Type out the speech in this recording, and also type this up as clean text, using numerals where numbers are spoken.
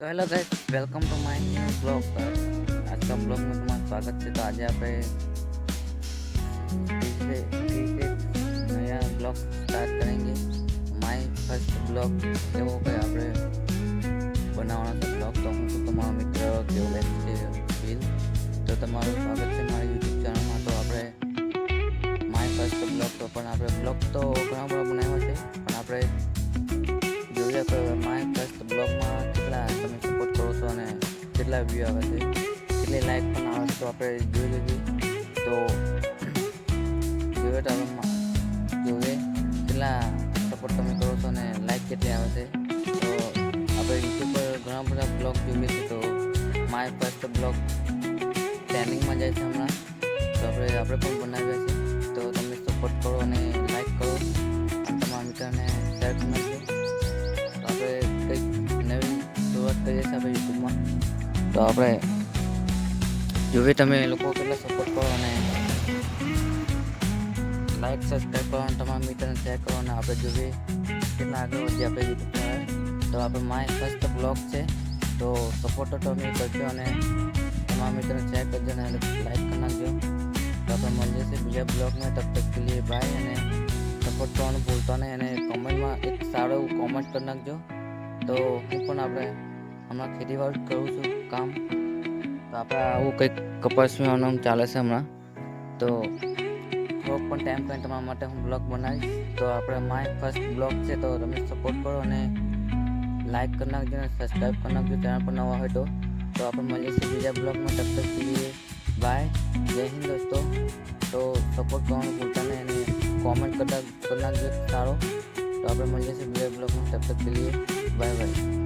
तो hello guys, welcome to my new blog. आज का ब्लॉग में तुम्हारा स्वागत है। तो आज आप नया ब्लॉग स्टार्ट करेंगे। माय फर्स्ट ब्लॉग એવો કે આપણે બનાવવાનો છે બ્લોગ। તો હું છું તમારો મિત્ર કેવલેશ છે વિલ। તો તમારું સ્વાગત છે મારી યુટ્યુબ ચેનલમાં। તો આપણે માય ફર્સ્ટ બ્લોગ તો પણ આપણે બ્લોગ તો ઘણા બધા બનાવ્યા છે, પણ આપણે જોઈએ તો માય ફર્સ્ટ બ્લોગમાં કેટલા તમે સપોર્ટ કરો છો અને કેટલા વ્યૂ આવે છે, કેટલી લાઈક પણ આવે છે, તો આપણે જોઈ લીધી। તો જોઈએ તો આપણે જોઈએ કેટલા સપોર્ટ તમે કરો છો અને લાઈક કેટલી આવે છે। તો આપણે યુટ્યુબ પર ઘણા બધા બ્લોગ જોઈએ છે। તો માય ફર્સ્ટ બ્લોગ ટ્રેન્ડિંગમાં જાય છે હમણાં। તો આપણે પણ બનાવ્યા છે। તો તમે સપોર્ટ કરો અને લાઈક કરો અને તમારા મિત્રને શેર કરી નાખજો। તો આપણે કંઈક નવી શરૂઆત કરીએ છીએ આપણે યુટ્યુબમાં। તો આપણે જોઈએ તમે લોકો કેટલા સપોર્ટ કરો અને લાઈક સબસ્ક્રાઈબ કરો અને તમારા મિત્રને શેર કરો અને આપણે જોઈએ કેટલા આગળ વધીએ આપણે યુટ્યુબ પર। તો આપણે માય ફર્સ્ટ બ્લોગ છે, તો સપોર્ટ તો તમે કરજો અને તમારા મિત્રને શેર કરજો અને લાઈક કરી નાખજો। તો આપણે મળીએ છીએ બીજા બ્લોગમાં। તબ તક કે લીએ બાય અને સપોર્ટ કરવાનું ભૂલતા નહીં અને કોમેન્ટમાં એક સારું એવું કોમેન્ટ કરી નાખજો। તો હું પણ આપણે હમણાં ખેતીવાડી કરું છું કામ। તો આપણે આવું કંઈક કપાસ વીણવાનું ચાલે છે હમણાં। તો થોડોક પણ ટાઈમ કરીને તમારા માટે હું બ્લોગ બનાવીશ। તો આપણે માય ફર્સ્ટ બ્લોગ છે, તો તમે સપોર્ટ કરો અને લાઈક કરી નાખજો અને સબસ્ક્રાઈબ કરી નાખજો ચેનલ પર નવા હોય તો। તો આપણે મળીએ છીએ બીજા બ્લોગમાં। તબ તક કે લીએ બાય, જય હિન્દ દોસ્તો। તો સપોર્ટ કરવાનું ભૂલતા નહીં અને કોમેન્ટ કરી નાખજો સારો। તો આપણે મળીએ છીએ બીજા બ્લોગમાં। તબ તક કે લીએ બાય બાય।